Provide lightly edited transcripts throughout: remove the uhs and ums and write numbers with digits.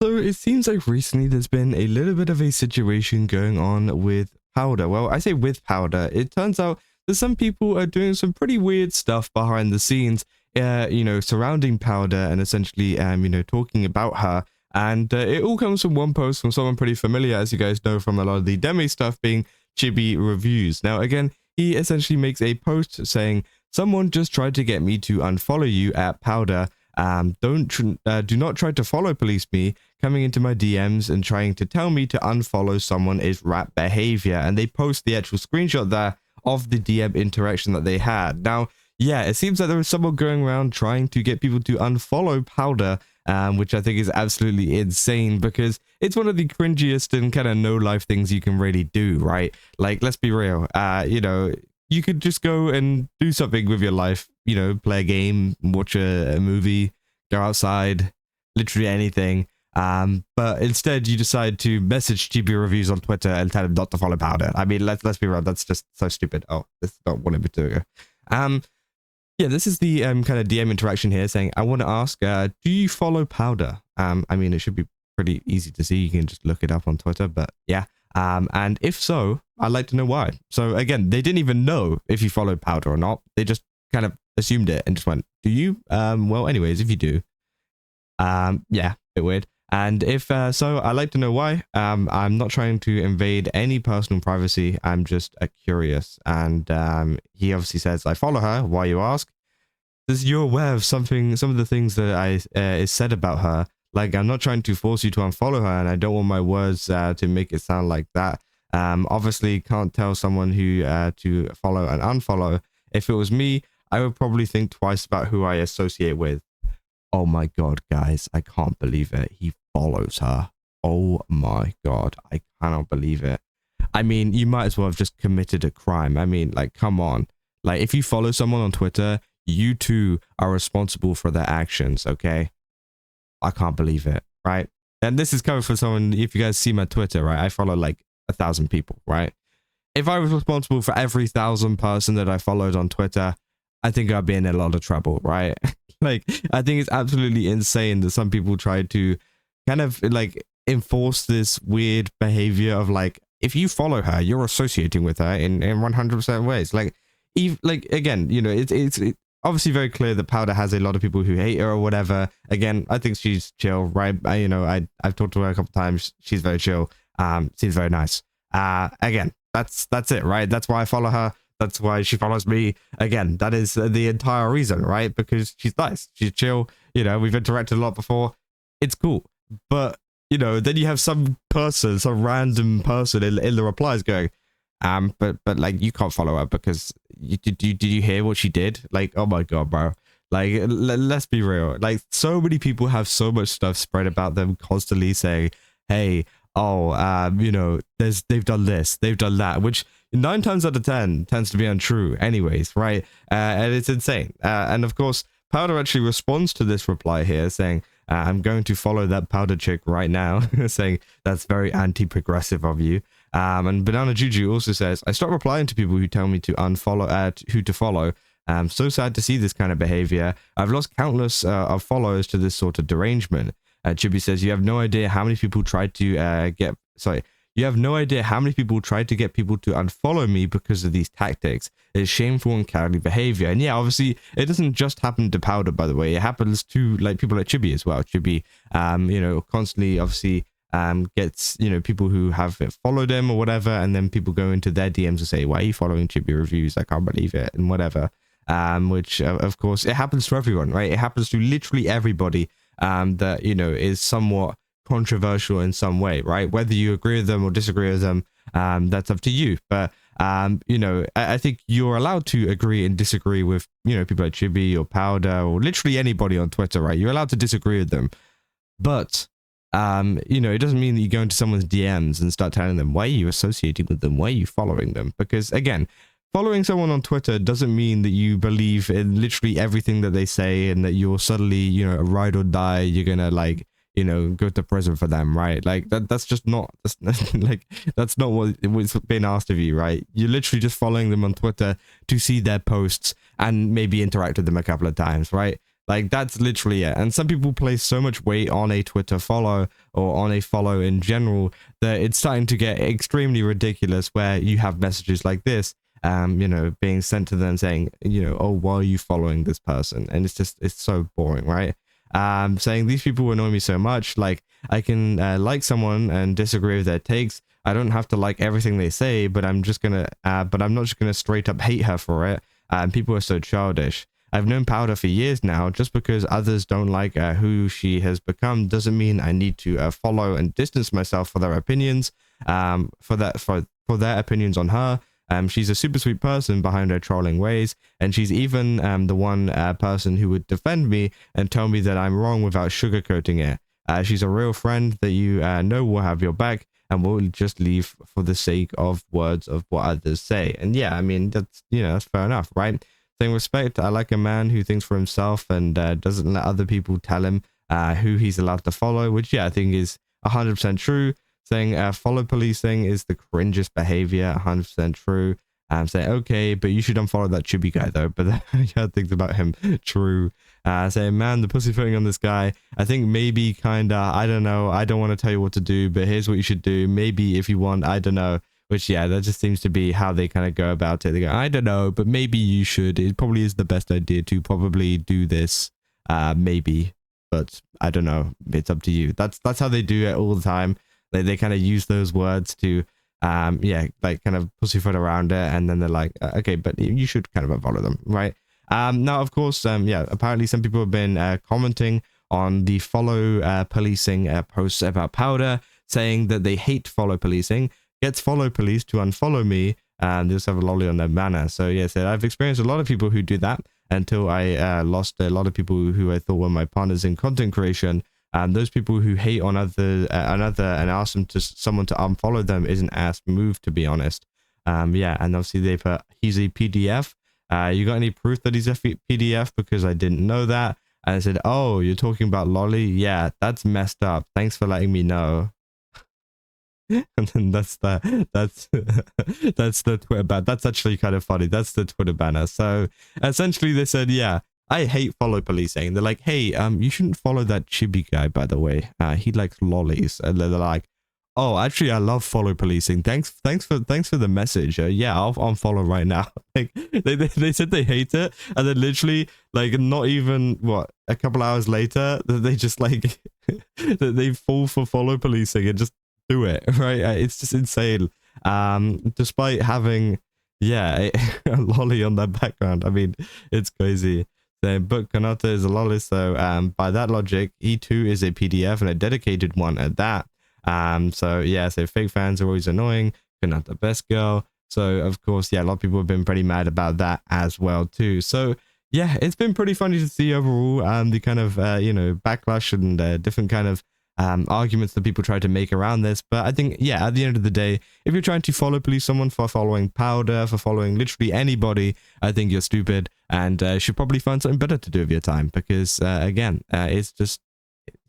So it seems like recently there's been a little bit of a situation going on with Powder. Well, I say with Powder. It turns out that some people are doing some pretty weird stuff behind the scenes, surrounding Powder and essentially, talking about her. And it all comes from one post from someone pretty familiar, as you guys know from a lot of the demi stuff, being Chibi Reviews. Now, again, he essentially makes a post saying, "Someone just tried to get me to unfollow you at Powder. Do not try to follow police me. Coming into my DMs and trying to tell me to unfollow someone is rat behavior." And they post the actual screenshot there of the DM interaction that they had. Now, yeah, it seems like there was someone going around trying to get people to unfollow Powder, which I think is absolutely insane because it's one of the cringiest and kind of no-life things you can really do, right? Like, let's be real. You could just go and do something with your life, play a game, watch a movie, go outside, literally anything. But instead you decide to message Chibi Reviews on Twitter and tell him not to follow Powder. I mean, let's be real, that's just so stupid. Oh, this is not what I'm doing. Yeah, this is the kind of DM interaction here saying, "I want to ask, do you follow Powder?" I mean, it should be pretty easy to see. You can just look it up on Twitter, but yeah. And if so, I'd like to know why. So again, they didn't even know if you followed Powder or not. They just kind of assumed it and just went, "Do you?" Well, anyways, if you do, yeah, a bit weird. And if so, I'd like to know why. I'm not trying to invade any personal privacy. I'm just curious. And he obviously says, "I follow her. Why, you ask? Because you're aware of some of the things that is said about her. Like, I'm not trying to force you to unfollow her, and I don't want my words to make it sound like that. Obviously, can't tell someone who to follow and unfollow. If it was me, I would probably think twice about who I associate with." Oh my god, guys, I can't believe it. He follows her. Oh my god, I cannot believe it. I mean, you might as well have just committed a crime. I mean, like, come on. Like, if you follow someone on Twitter, you too are responsible for their actions, okay? I can't believe it, right? And this is coming from someone, if you guys see my Twitter, right? I follow like 1,000 people, right? If I was responsible for every 1,000 person that I followed on Twitter, I think I'd be in a lot of trouble, right? Like, I think it's absolutely insane that some people try to kind of like enforce this weird behavior of like, if you follow her, you're associating with her in 100% ways. Like, again, it's obviously very clear that Powder has a lot of people who hate her or whatever. Again, I think she's chill, right? I've talked to her a couple times. She's very chill. Seems very nice. Again, that's it, right? That's why I follow her. That's why she follows me. Again, that is the entire reason, right? Because she's nice. She's chill. We've interacted a lot before. It's cool. But, then you have some random person in the replies going, but like, you can't follow her because did you hear what she did? Like, oh my god, bro. Like, let's be real. Like, so many people have so much stuff spread about them constantly saying, hey, they've done this, they've done that, which 9 times out of 10 tends to be untrue anyways, right? And it's insane. And of course, Powder actually responds to this reply here saying, "I'm going to follow that Powder chick right now," saying that's very anti-progressive of you. And Banana Juju also says, "I stopped replying to people who tell me to unfollow, who to follow. I'm so sad to see this kind of behavior. I've lost countless of followers to this sort of derangement." Chibi says, "You have no idea how many people tried to You have no idea how many people tried to get people to unfollow me because of these tactics. It's shameful and cowardly behavior." And yeah, obviously, it doesn't just happen to Powder, by the way. It happens to like people like Chibi as well. Chibi, constantly obviously gets, people who have followed him or whatever, and then people go into their DMs and say, "Why are you following Chibi Reviews? I can't believe it," and whatever. Which of course, it happens to everyone, right? It happens to literally everybody that, is somewhat controversial in some way, right? Whether you agree with them or disagree with them, that's up to you. But I think you're allowed to agree and disagree with people like Chibi or Powder or literally anybody on Twitter, right? You're allowed to disagree with them, but it doesn't mean that you go into someone's DMs and start telling them, why are you associating with them, why are you following them? Because again, following someone on Twitter doesn't mean that you believe in literally everything that they say and that you're suddenly a ride or die, you're gonna like go to prison for them, right? Like that's just not that's not what's been asked of you, right? You're literally just following them on Twitter to see their posts and maybe interact with them a couple of times, right? Like, that's literally it. And some people place so much weight on a Twitter follow or on a follow in general that it's starting to get extremely ridiculous, where you have messages like this, you know, being sent to them saying, you know, oh, why are you following this person? And it's so boring, right? Saying these people annoy me so much. Like, I can like someone and disagree with their takes. I don't have to like everything they say, but I'm not just gonna straight up hate her for it. People are so childish. I've known Powdur for years now. Just because others don't like who she has become doesn't mean I need to follow and distance myself for their opinions. For their opinions on her. She's a super sweet person behind her trolling ways, and she's even the one person who would defend me and tell me that I'm wrong without sugarcoating it. She's a real friend that you know will have your back and will just leave for the sake of words of what others say. And yeah, I mean, that's, you know, that's fair enough, right? Saying respect, I like a man who thinks for himself and doesn't let other people tell him who he's allowed to follow, which, yeah, I think is 100% true. Saying follow policing is the cringest behavior, 100% true. Saying, okay, but you should unfollow that Chibi guy though. But yeah, things about him, true. Saying, man, the pussyfooting on this guy, I think maybe kinda, I don't know, I don't want to tell you what to do, but here's what you should do. Maybe if you want, I don't know. Which, yeah, that just seems to be how they kind of go about it. They go, I don't know, but maybe you should. It probably is the best idea to probably do this. Maybe, but I don't know. It's up to you. That's how they do it all the time. They kind of use those words to, yeah, like kind of pussyfoot around it, and then they're like, okay, but you should kind of unfollow them, right? Now, of course, yeah, apparently some people have been commenting on the follow policing posts about Powdur, saying that they hate follow policing, gets follow police to unfollow me, and they also have a lolly on their banner. So yes, I've experienced a lot of people who do that until I lost a lot of people who I thought were my partners in content creation. Those people who hate on another and ask someone to unfollow them is an ass move, to be honest. Yeah, and obviously they put he's a PDF. You got any proof that he's a PDF? Because I didn't know that. And I said, oh, you're talking about lolly? Yeah, that's messed up. Thanks for letting me know. And then that's the Twitter banner. That's actually kind of funny. That's the Twitter banner. So essentially they said, yeah, I hate follow policing. They're like, hey, you shouldn't follow that Chibi guy, by the way. He likes lollies. And they're like, oh, actually, I love follow policing. Thanks for the message. Yeah, I'll unfollow right now. Like, they said they hate it, and then literally, like, not even what, a couple hours later, they just like they fall for follow policing and just do it, right? It's just insane. Despite having, yeah, a lolly on their background. I mean, it's crazy. But Kanata is a lolly, so by that logic, he too is a PDF, and a dedicated one at that. So yeah, so fake fans are always annoying. Kanata best girl. So of course, yeah, a lot of people have been pretty mad about that as well too. So yeah, it's been pretty funny to see overall the kind of you know, backlash and different kind of arguments that people try to make around this. But I think, yeah, at the end of the day, if you're trying to follow police someone for following Powdur, for following literally anybody, I think you're stupid and should probably find something better to do with your time, because again, it's just,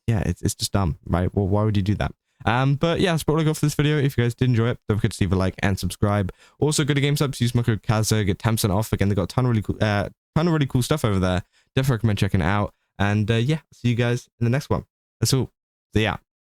yeah, it's just dumb, right? Well, why would you do that? But yeah, that's probably all for this video. If you guys did enjoy it, don't forget to leave a like and subscribe. Also, go to GameSubs, use my code Kaza, get 10% off. Again, they got a ton of really cool stuff over there. Definitely recommend checking it out. And yeah, see you guys in the next one. That's all. See ya.